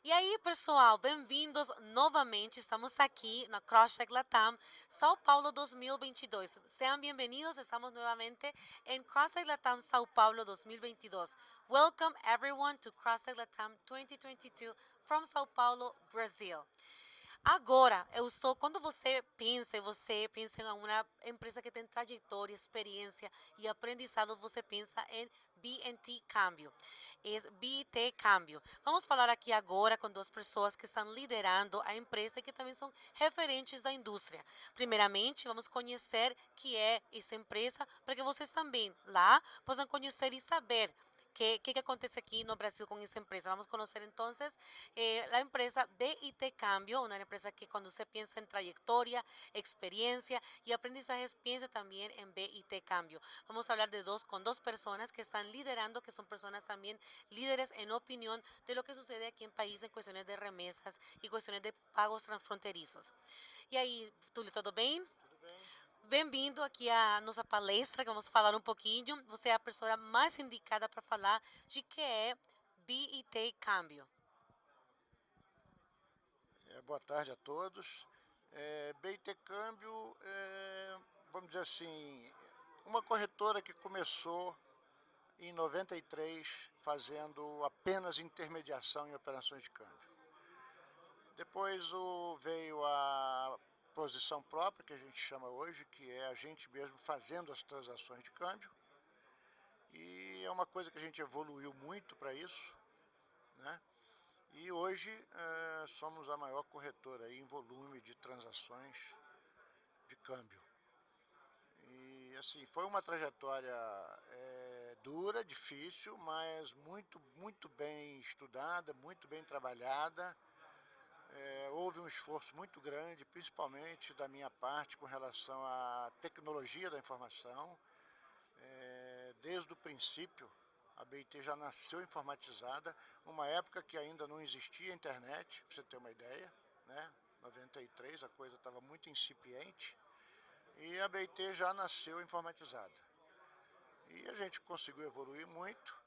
E aí, pessoal, bem-vindos novamente. Estamos aqui na CrossTech Latam, São Paulo 2022. Sean bienvenidos, estamos nuevamente en CrossTech Latam, São Paulo 2022. Welcome everyone to CrossTech Latam 2022 from São Paulo, Brazil. Agora, quando você pensa em uma empresa que tem trajetória, experiência e aprendizado, você pensa em BNT Câmbio. BT Câmbio. Vamos falar aqui agora com duas pessoas que estão liderando a empresa e que também são referentes da indústria. Primeiramente, vamos conhecer que é essa empresa, para que vocês também lá possam conhecer e saber que acontece aqui no Brasil com essa empresa. Vamos conhecer então a empresa BIT Cambio, uma empresa que quando você pensa em trajetória, experiência e aprendizaje, piensa também em BIT Cambio. Vamos falar com dos personas que están liderando, que son personas también líderes en opinión de lo que sucede aquí en país en cuestiones de remesas y cuestiones de pagos transfronterizos. E aí, Túlio, tudo bem? Tudo bem? Bem-vindo aqui à nossa palestra, que vamos falar um pouquinho. Você é a pessoa mais indicada para falar de que é BIT Câmbio. Boa tarde a todos. BIT Câmbio vamos dizer assim, uma corretora que começou em 93 fazendo apenas intermediação em operações de câmbio. Depois veio a posição própria, que a gente chama hoje, que é a gente mesmo fazendo as transações de câmbio. E é uma coisa que a gente evoluiu muito para isso, né? E hoje somos a maior corretora aí em volume de transações de câmbio. E assim, foi uma trajetória dura, difícil, mas muito bem estudada, muito bem trabalhada. Houve um esforço muito grande, principalmente da minha parte, com relação à tecnologia da informação. Desde o princípio, a BIT já nasceu informatizada, numa época que ainda não existia internet, para você ter uma ideia, né? 93 a coisa estava muito incipiente, e a BIT já nasceu informatizada. E a gente conseguiu evoluir muito,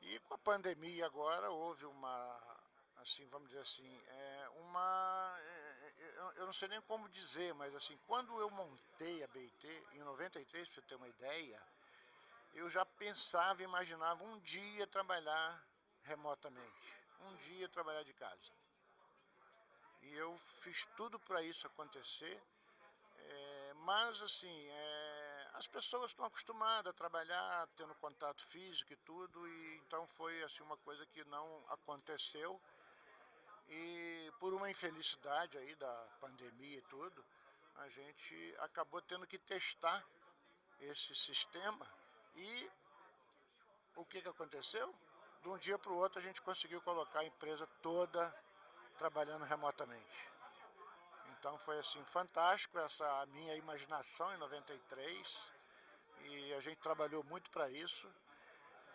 e com a pandemia agora houve uma, assim, vamos dizer assim, eu não sei nem como dizer, mas assim, quando eu montei a BIT, em 93, para você ter uma ideia, eu já pensava, imaginava um dia trabalhar remotamente, um dia trabalhar de casa. E eu fiz tudo para isso acontecer, mas assim, as pessoas estão acostumadas a trabalhar, tendo contato físico e tudo, e então foi assim uma coisa que não aconteceu. E por uma infelicidade aí da pandemia e tudo, a gente acabou tendo que testar esse sistema e o que aconteceu? De um dia para o outro a gente conseguiu colocar a empresa toda trabalhando remotamente. Então foi assim fantástico essa minha imaginação em 93 e a gente trabalhou muito para isso.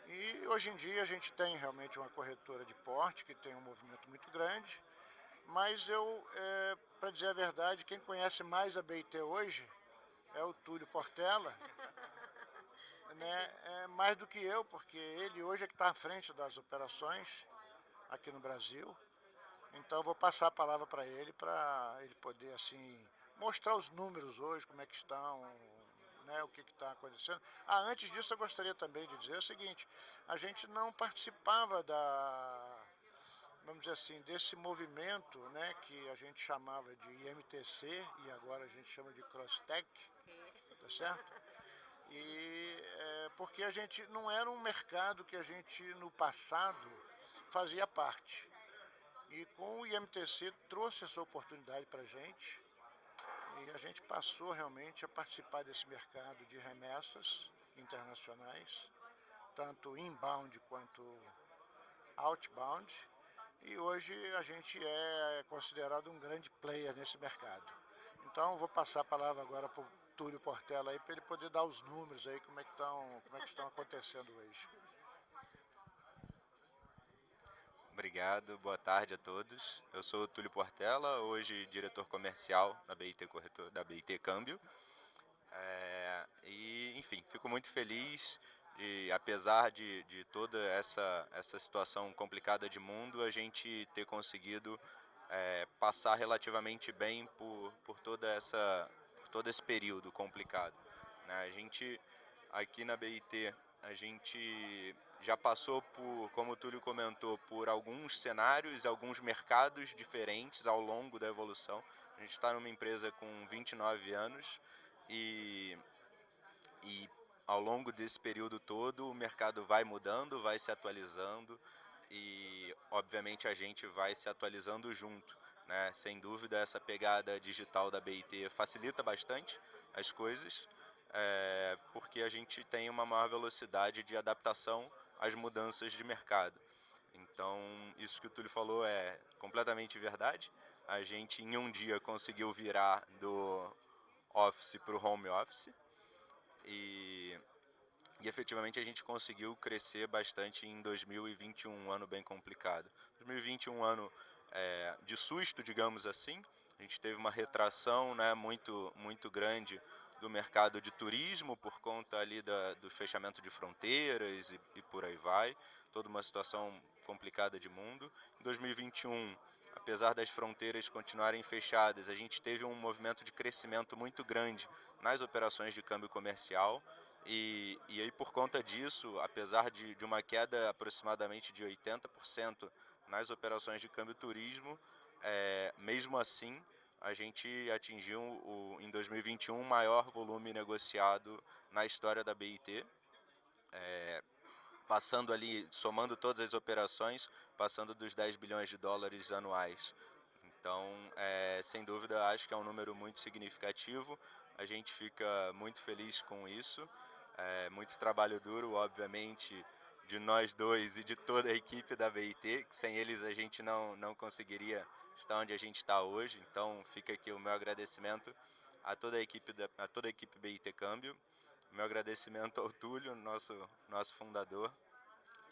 E hoje em dia a gente tem realmente uma corretora de porte que tem um movimento muito grande, mas para dizer a verdade, quem conhece mais a BIT hoje é o Túlio Portela, né, mais do que eu, porque ele hoje é que está à frente das operações aqui no Brasil. Então eu vou passar a palavra para ele poder assim mostrar os números hoje, como é que estão, né, o que está acontecendo. Antes disso eu gostaria também de dizer o seguinte, a gente não participava vamos dizer assim, desse movimento, né, que a gente chamava de IMTC e agora a gente chama de CrossTech, tá certo? Porque a gente não era um mercado que a gente no passado fazia parte. E com o IMTC trouxe essa oportunidade para a gente e a gente passou realmente a participar desse mercado de remessas internacionais, tanto inbound quanto outbound, e hoje a gente é considerado um grande player nesse mercado. Então vou passar a palavra agora para o Túlio Portela aí para ele poder dar os números aí, como é que estão acontecendo hoje. Obrigado, boa tarde a todos. Eu sou o Túlio Portela, hoje diretor comercial da BIT, da BIT Câmbio. Enfim, fico muito feliz E apesar de toda essa situação complicada de mundo, a gente ter conseguido passar relativamente bem por por todo esse período complicado, né? A gente, aqui na BIT, a gente já passou por, como o Túlio comentou, por alguns cenários, alguns mercados diferentes ao longo da evolução. A gente está numa empresa com 29 anos e ao longo desse período todo o mercado vai mudando, vai se atualizando e obviamente a gente vai se atualizando junto, né? Sem dúvida essa pegada digital da BIT facilita bastante as coisas, porque a gente tem uma maior velocidade de adaptação às mudanças de mercado. Então, isso que o Túlio falou é completamente verdade. A gente em um dia conseguiu virar do office para o home office e efetivamente a gente conseguiu crescer bastante em 2021, um ano bem complicado. 2021, um ano de susto, digamos assim. A gente teve uma retração, né, muito grande do mercado de turismo por conta ali do fechamento de fronteiras e por aí vai. Toda uma situação complicada de mundo. Em 2021, apesar das fronteiras continuarem fechadas, a gente teve um movimento de crescimento muito grande nas operações de câmbio comercial. E aí, por conta disso, apesar de uma queda aproximadamente de 80% nas operações de câmbio turismo, mesmo assim, a gente atingiu em 2021 o maior volume negociado na história da BIT, passando ali, somando todas as operações, passando dos 10 bilhões de dólares anuais. Então, sem dúvida, acho que é um número muito significativo. A gente fica muito feliz com isso. Muito trabalho duro, obviamente, de nós dois e de toda a equipe da BIT, que sem eles a gente não conseguiria estar onde a gente está hoje. Então, fica aqui o meu agradecimento a toda a toda a equipe BIT Câmbio, meu agradecimento ao Túlio, nosso fundador,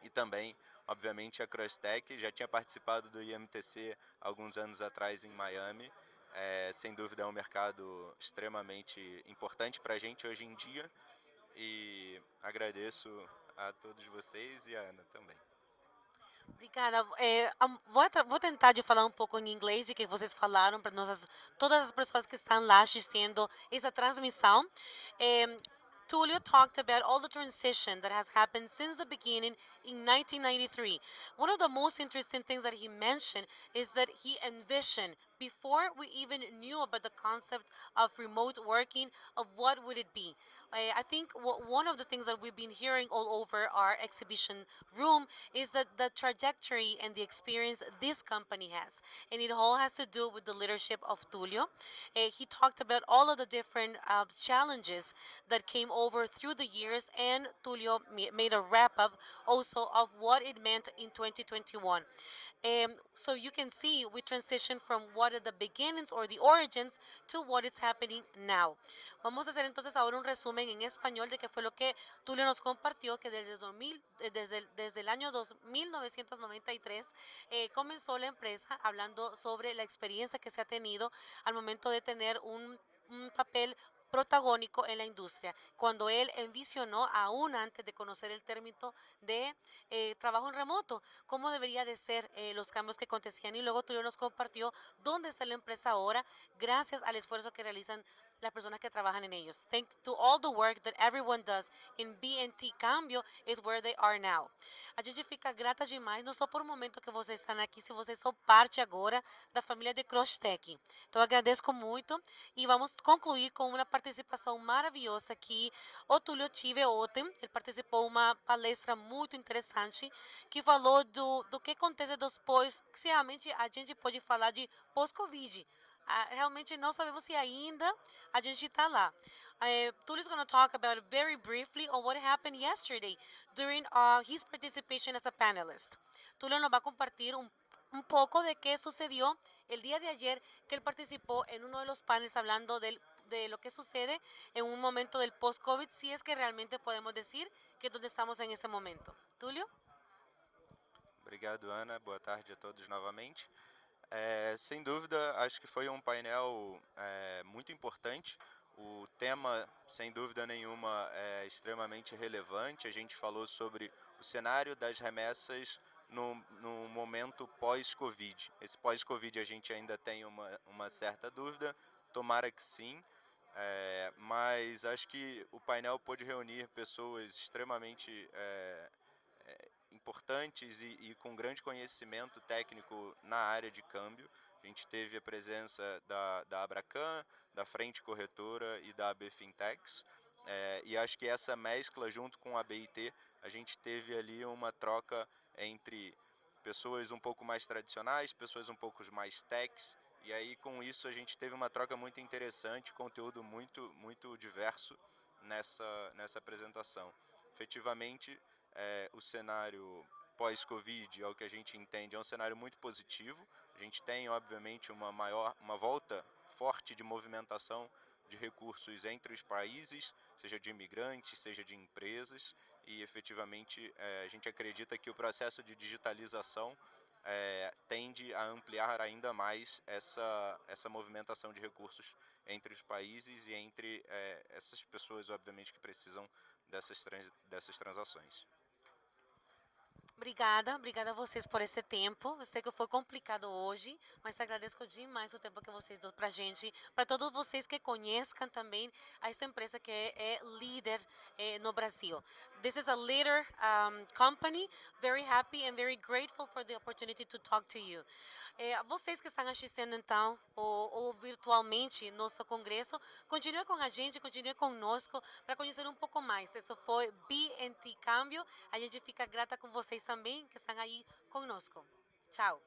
e também, obviamente, a Crosstech. Já tinha participado do IMTC alguns anos atrás em Miami. Sem dúvida é um mercado extremamente importante para a gente hoje em dia e agradeço a todos vocês e a Ana também. Obrigada. Vou tentar de falar um pouco em inglês de que vocês falaram para todas as pessoas que estão lá assistindo essa transmissão. Tulio talked about all the transition that has happened since the beginning in 1993. One of the most interesting things that he mentioned is that he envisioned before we even knew about the concept of remote working of what would it be. I think one of the things that we've been hearing all over our exhibition room is that the trajectory and the experience this company has. And it all has to do with the leadership of Tulio. He talked about all of the different challenges that came over through the years, and Tulio made a wrap up also of what it meant in 2021. So you can see we transition from what are the beginnings or the origins to what is happening now. Vamos a hacer entonces ahora un resumen en español de qué fue lo que Tulio nos compartió, que desde el año 1993 comenzó la empresa hablando sobre la experiencia que se ha tenido al momento de tener un papel protagónico en la industria, cuando él envisionó aún antes de conocer el término de trabajo en remoto, cómo debería de ser los cambios que acontecían, y luego Tulio nos compartió dónde está la empresa ahora gracias al esfuerzo que realizan las personas que trabajan en ellos. Thank to all the work that everyone does in BNT Cambio is where they are now. A gente fica grata demais, não só por um momento que vocês estão aqui, se vocês são parte agora da família de Crosstech. Então, eu agradeço muito e vamos concluir com uma participação maravilhosa que o Túlio tive ontem. Ele participou de uma palestra muito interessante que falou do que acontece depois, que realmente a gente pode falar de pós-Covid. Realmente não sabemos se ainda a gente está lá. Tulio is going to talk about it very briefly on what happened yesterday during his participation as a panelist. Tulio nos va a compartir un poco de qué sucedió el día de ayer que él participó en uno de los paneles hablando de lo que sucede en un momento del post-COVID, si es que realmente podemos decir que es donde estamos en ese momento. Tulio? Obrigado, Ana. Boa tarde a todos novamente. Sem dúvida, acho que foi um painel muito importante. O tema, sem dúvida nenhuma, é extremamente relevante. A gente falou sobre o cenário das remessas no momento pós-Covid. Esse pós-Covid a gente ainda tem uma certa dúvida, tomara que sim, mas acho que o painel pôde reunir pessoas extremamente importantes e com grande conhecimento técnico na área de câmbio. A gente teve a presença da Abracan, da Frente Corretora e da AB Fintechs, e acho que essa mescla junto com a BIT, a gente teve ali uma troca entre pessoas um pouco mais tradicionais, pessoas um pouco mais techs, e aí com isso a gente teve uma troca muito interessante, conteúdo muito diverso nessa apresentação. Efetivamente, o cenário pós-Covid, ao que a gente entende, é um cenário muito positivo. A gente tem, obviamente, uma volta forte de movimentação de recursos entre os países, seja de imigrantes, seja de empresas, e efetivamente a gente acredita que o processo de digitalização tende a ampliar ainda mais essa movimentação de recursos entre os países e entre essas pessoas, obviamente, que precisam dessas transações. Obrigada a vocês por esse tempo. Eu sei que foi complicado hoje, mas agradeço demais o tempo que vocês dão pra gente, para todos vocês que conheçam também essa empresa que é líder no Brasil. This is a leader company, very happy and very grateful for the opportunity to talk to you. Vocês que estão assistindo então, ou virtualmente, nosso congresso, continue com a gente, continue conosco para conhecer um pouco mais. Isso foi BNT Câmbio. A gente fica grata com vocês também que estão aí conosco. Tchau.